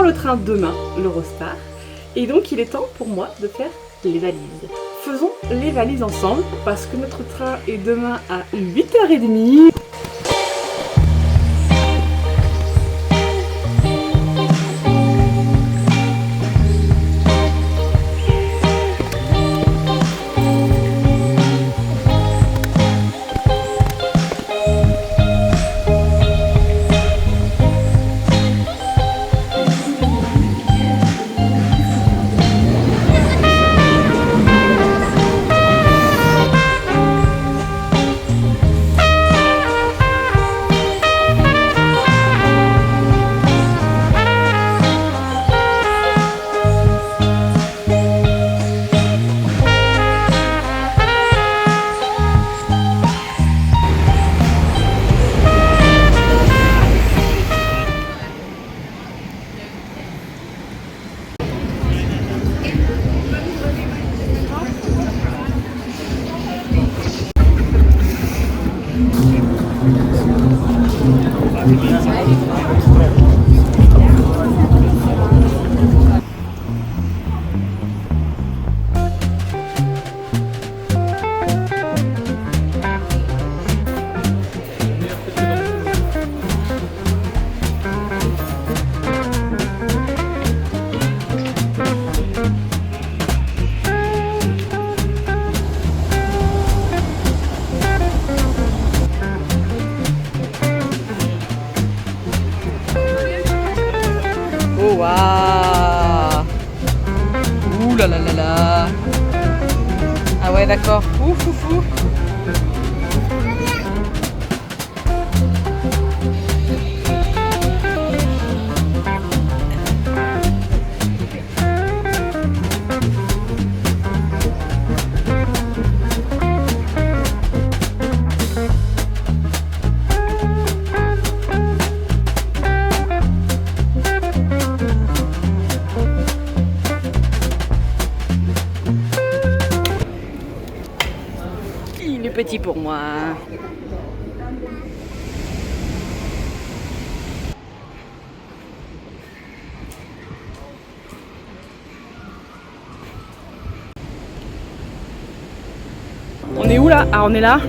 le train demain, l'Eurostar. Et donc il est temps pour moi de faire les valises. Faisons les valises ensemble parce que notre train est demain à 8h30. Waouh! Ouh là là là là! Ah ouais, d'accord. Ouf ouf ouf! Il est petit pour moi. On est où là? Ah, on est là.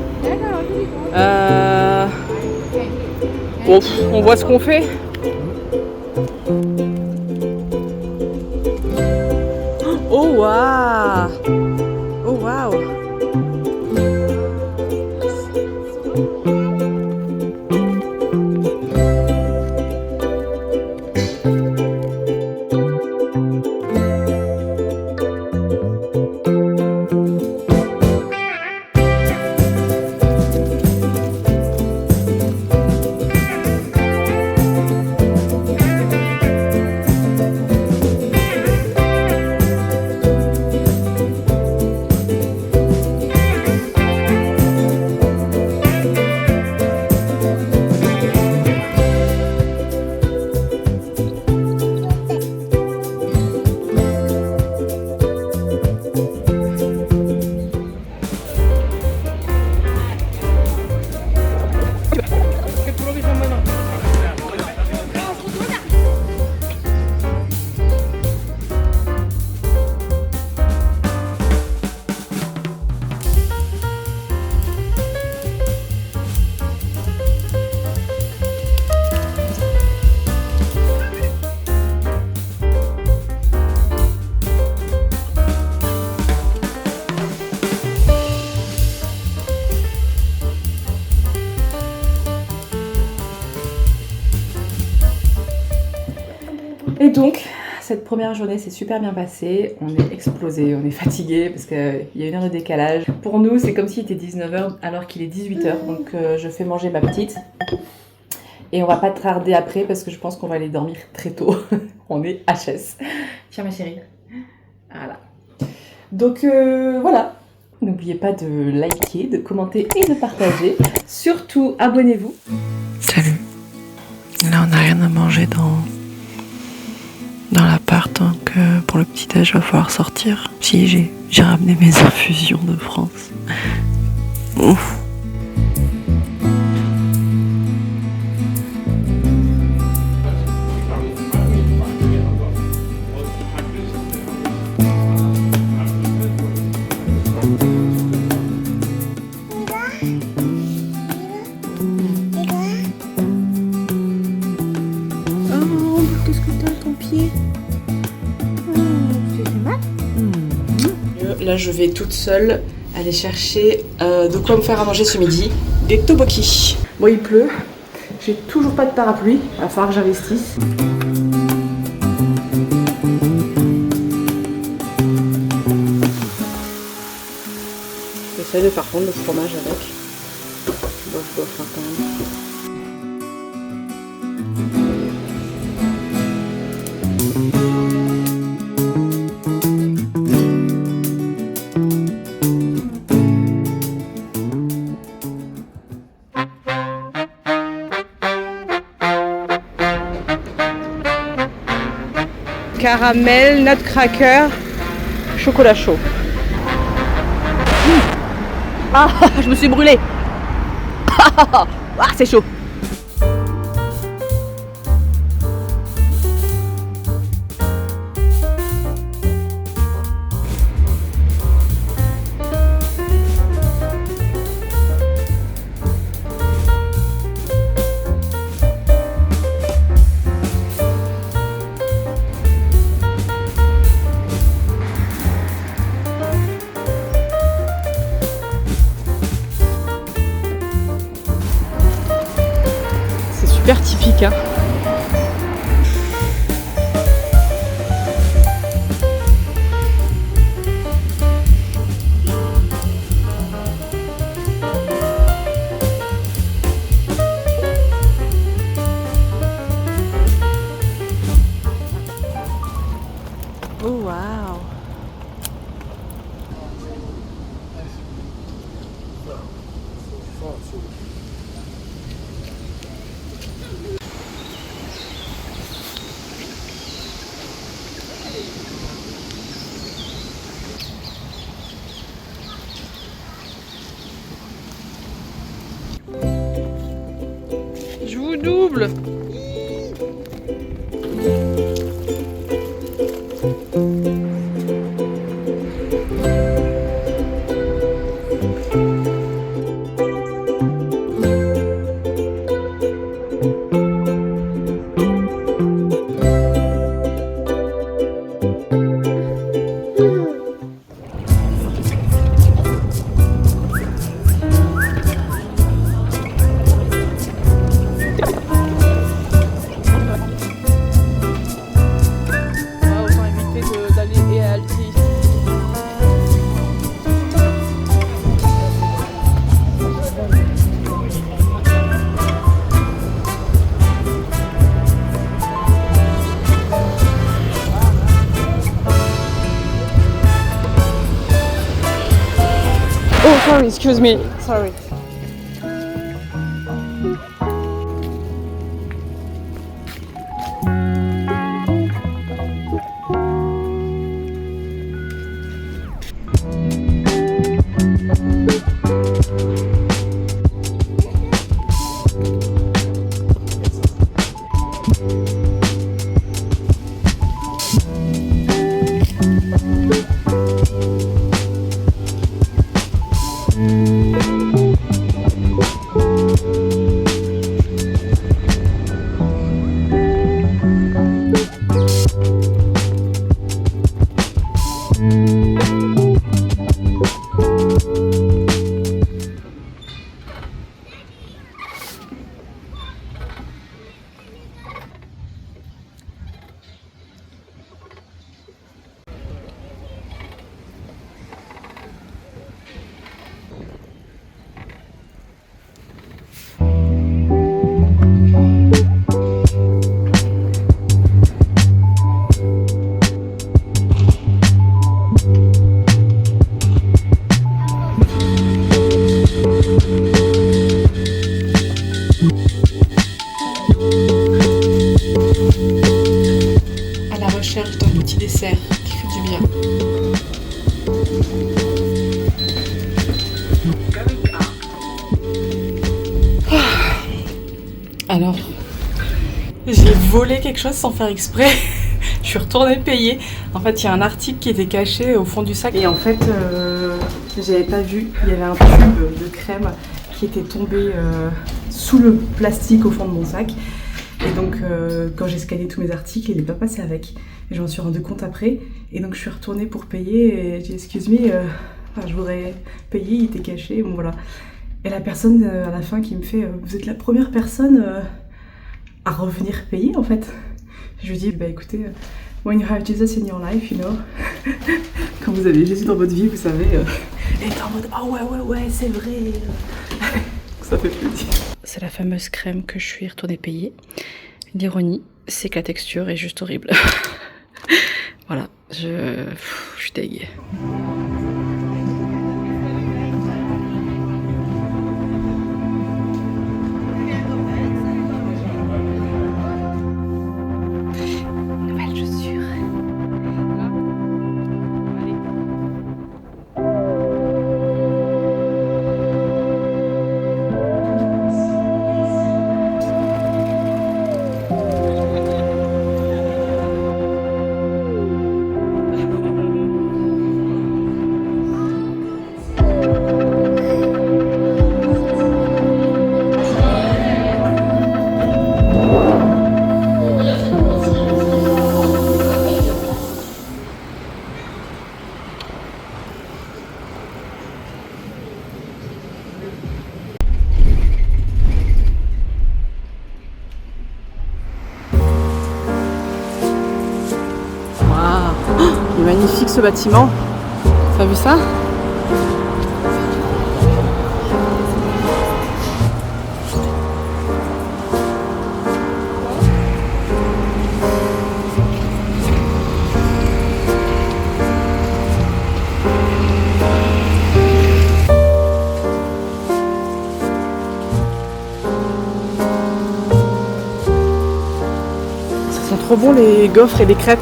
Bon, on voit ce qu'on fait. Oh waouh! Oh waouh! Et donc, cette première journée s'est super bien passée. On est explosé, on est fatigué parce qu'il y a 1 heure de décalage. Pour nous, c'est comme s'il était 19h alors qu'il est 18h. Donc, je fais manger ma petite. Et on va pas tarder après parce que je pense qu'on va aller dormir très tôt. On est HS. Tiens, ma chérie. Voilà. Donc, voilà. N'oubliez pas de liker, de commenter et de partager. Surtout, abonnez-vous. Salut. Là, on n'a rien à manger dans l'appart, donc pour le petit-déj, il va falloir sortir. Si, j'ai ramené mes infusions de France. Ouf. qu'est-ce que t'as à ton pied? Tu fais mal? Là, je vais toute seule aller chercher de quoi me faire à manger ce midi. Des tteokbokki. Bon, il pleut. J'ai toujours pas de parapluie. Il va falloir que j'investisse. J'essaie de faire fondre le fromage avec. Bof, bof, hein, quand même. Caramel, nutcracker, chocolat chaud. Ah, je me suis brûlée. Ah, c'est chaud. Super typique, hein. Oh wow. Je vous double. Oh, sorry, excuse me. Sorry. dessert qui fait du bien. Alors, j'ai volé quelque chose sans faire exprès. Je suis retournée payer. En fait, il y a un article qui était caché au fond du sac. Et en fait, j'avais pas vu. Il y avait un tube de crème qui était tombé sous le plastique au fond de mon sac. Et donc quand j'ai scanné tous mes articles, il n'est pas passé avec. Et je m'en suis rendu compte après. Et donc je suis retournée pour payer et j'ai dit excuse me, je voudrais payer, il était caché, bon voilà. Et la personne à la fin qui me fait vous êtes la première personne à revenir payer en fait. Je lui dis bah écoutez, when you have Jesus in your life, you know, quand vous avez Jésus dans votre vie, vous savez, et t'es en mode ah ouais c'est vrai. Ça fait plaisir. C'est la fameuse crème que je suis retournée payer. L'ironie, c'est que la texture est juste horrible. Voilà, je suis dégueu. Nouvelle chaussure. Il est magnifique ce bâtiment. T'as vu ça? Ça sent trop bon les gaufres et les crêpes.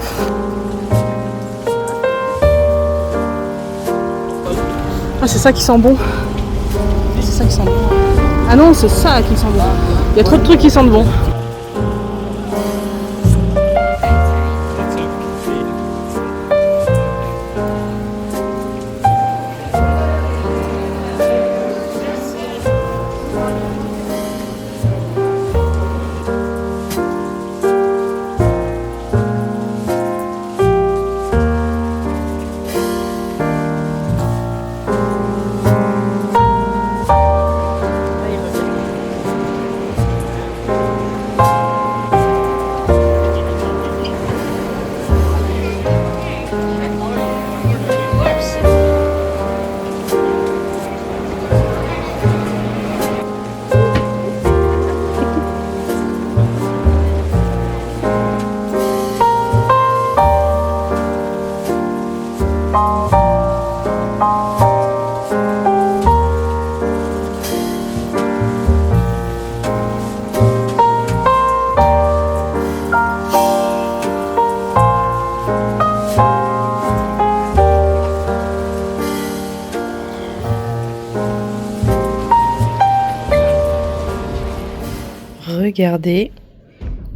Ah, c'est ça qui sent bon. C'est ça qui sent bon. Ah non, c'est ça qui sent bon. Il y a trop de trucs qui sentent bon. Regardez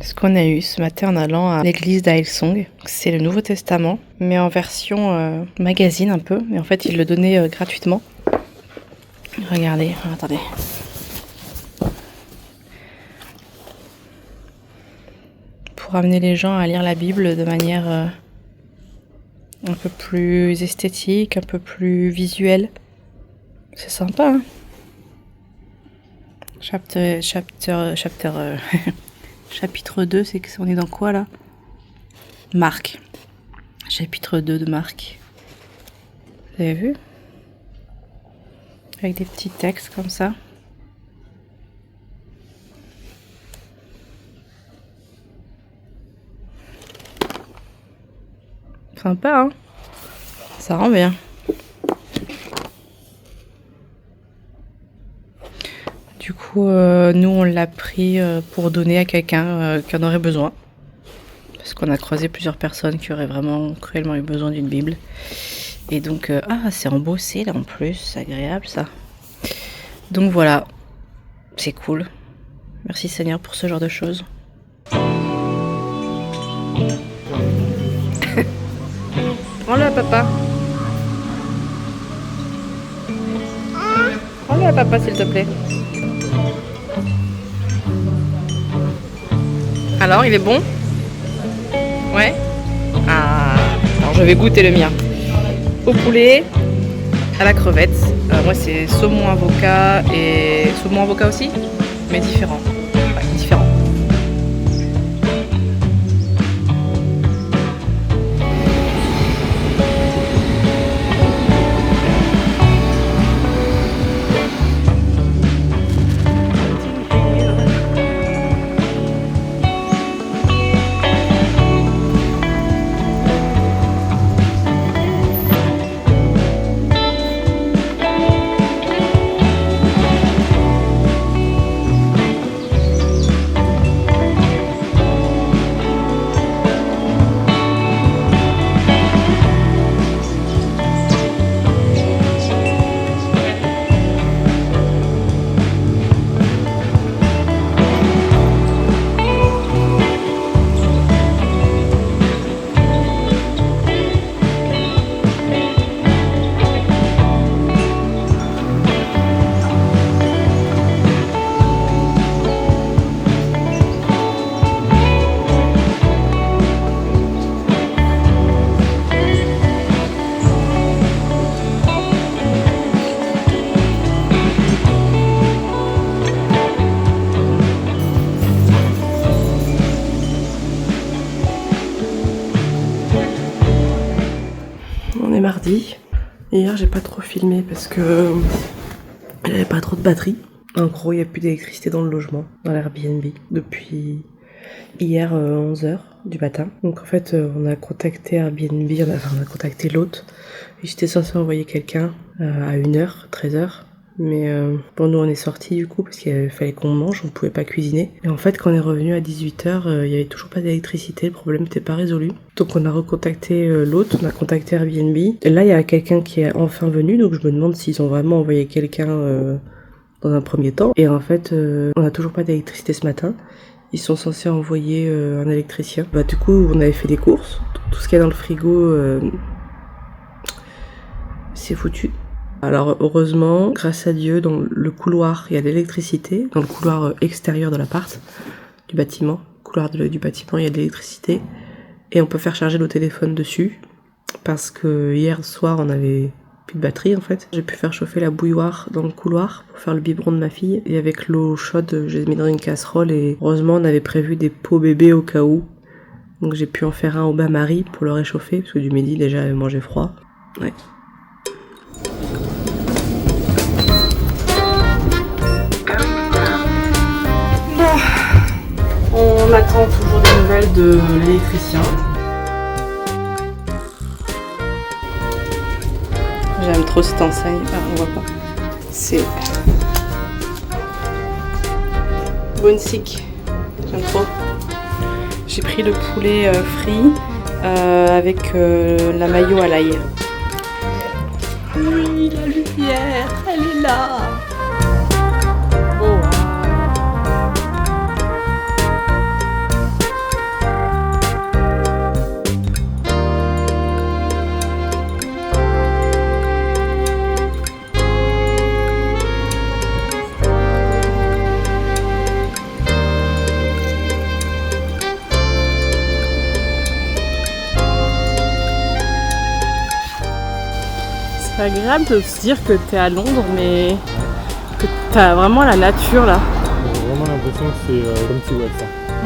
ce qu'on a eu ce matin en allant à l'église d'Hillsong. C'est le Nouveau Testament, mais en version magazine un peu. Et en fait, ils le donnaient gratuitement. Regardez, attendez. Pour amener les gens à lire la Bible de manière un peu plus esthétique, un peu plus visuelle. C'est sympa, hein? Chapitre 2, c'est que on est dans quoi là? Marc. Chapitre 2 de Marc. Vous avez vu? Avec des petits textes comme ça. Sympa, hein? Ça rend bien. Du coup, nous, on l'a pris pour donner à quelqu'un qui en aurait besoin. Parce qu'on a croisé plusieurs personnes qui auraient vraiment cruellement eu besoin d'une Bible. Et donc, c'est embossé là en plus, c'est agréable ça. Donc voilà, c'est cool. Merci Seigneur pour ce genre de choses. Prends-le à papa. Prends-le à papa s'il te plaît. Alors, il est bon? Ouais? Ah, alors je vais goûter le mien. Au poulet, à la crevette. Moi, c'est saumon avocat et saumon avocat aussi, mais différent. Ouais, différent. On est mardi. Hier, j'ai pas trop filmé parce que j'avais pas trop de batterie. En gros, il n'y a plus d'électricité dans le logement, dans l'Airbnb, depuis hier 11h du matin. Donc en fait, on a contacté Airbnb, on a contacté l'hôte. Et j'étais censée envoyer quelqu'un à 1h, 13h. Mais bon, nous on est sortis du coup parce qu'il fallait qu'on mange, on pouvait pas cuisiner. Et en fait, quand on est revenu à 18h, il y avait toujours pas d'électricité, le problème n'était pas résolu. Donc on a recontacté l'hôte, on a contacté Airbnb. Et là, il y a quelqu'un qui est enfin venu, donc je me demande s'ils ont vraiment envoyé quelqu'un dans un premier temps. Et en fait, on a toujours pas d'électricité ce matin. Ils sont censés envoyer un électricien. Bah du coup, on avait fait des courses. Tout ce qu'il y a dans le frigo, c'est foutu. Alors heureusement, grâce à Dieu, dans le couloir, il y a de l'électricité. Dans le couloir extérieur de l'appart, du bâtiment, du bâtiment, il y a de l'électricité. Et on peut faire charger nos téléphones dessus. Parce que hier soir, on avait plus de batterie en fait. J'ai pu faire chauffer la bouilloire dans le couloir pour faire le biberon de ma fille. Et avec l'eau chaude, je l'ai mis dans une casserole. Et heureusement, on avait prévu des pots bébés au cas où. Donc j'ai pu en faire un au bain-marie pour le réchauffer. Parce que du midi, déjà, elle mangeait froid. Ouais. On attend toujours des nouvelles de l'électricien. J'aime trop cette enseigne. Ah, on voit pas. C'est Bonsik. J'aime trop. J'ai pris le poulet frit avec la mayo à l'ail. Oui, la lumière, elle est là. Oh. C'est agréable de se dire que t'es à Londres, mais que t'as vraiment la nature là. J'ai vraiment l'impression que c'est comme si ouais ça.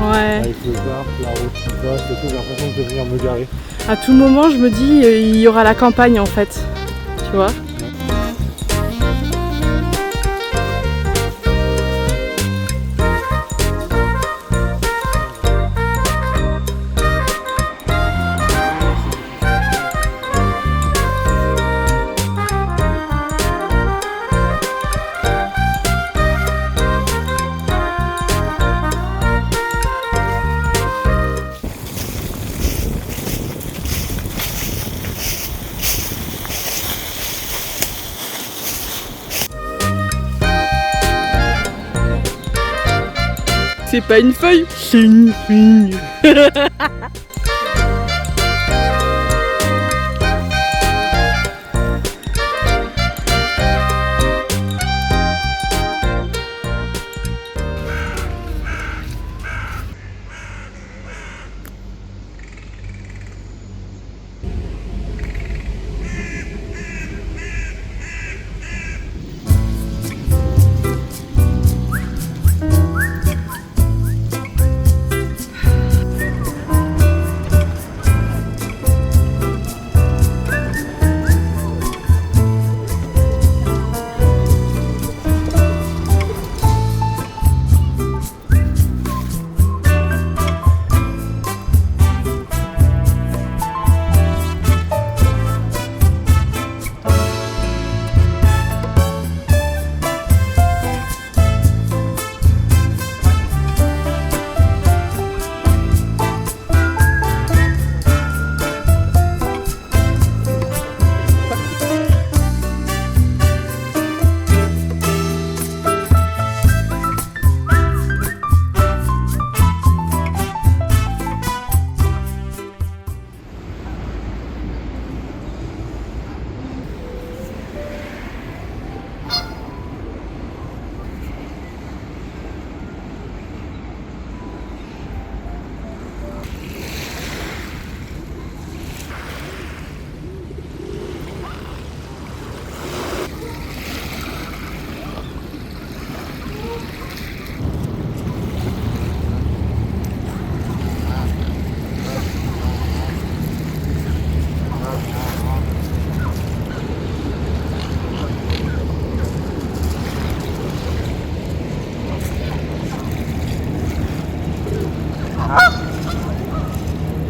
Ouais. Avec le parc, la route qui passe et tout, j'ai l'impression de venir me garer. À tout moment, je me dis, il y aura la campagne en fait. Tu vois ? C'est pas une feuille, c'est une fille.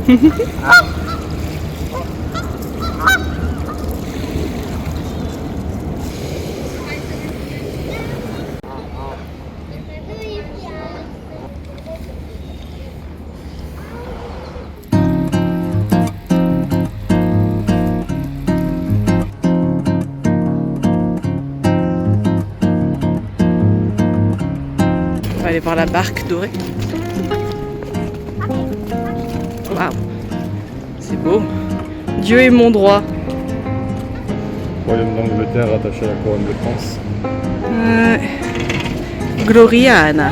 On va aller voir la barque dorée. Waouh, c'est beau. Dieu est mon droit. Royaume d'Angleterre attaché à la couronne de France. Gloriana.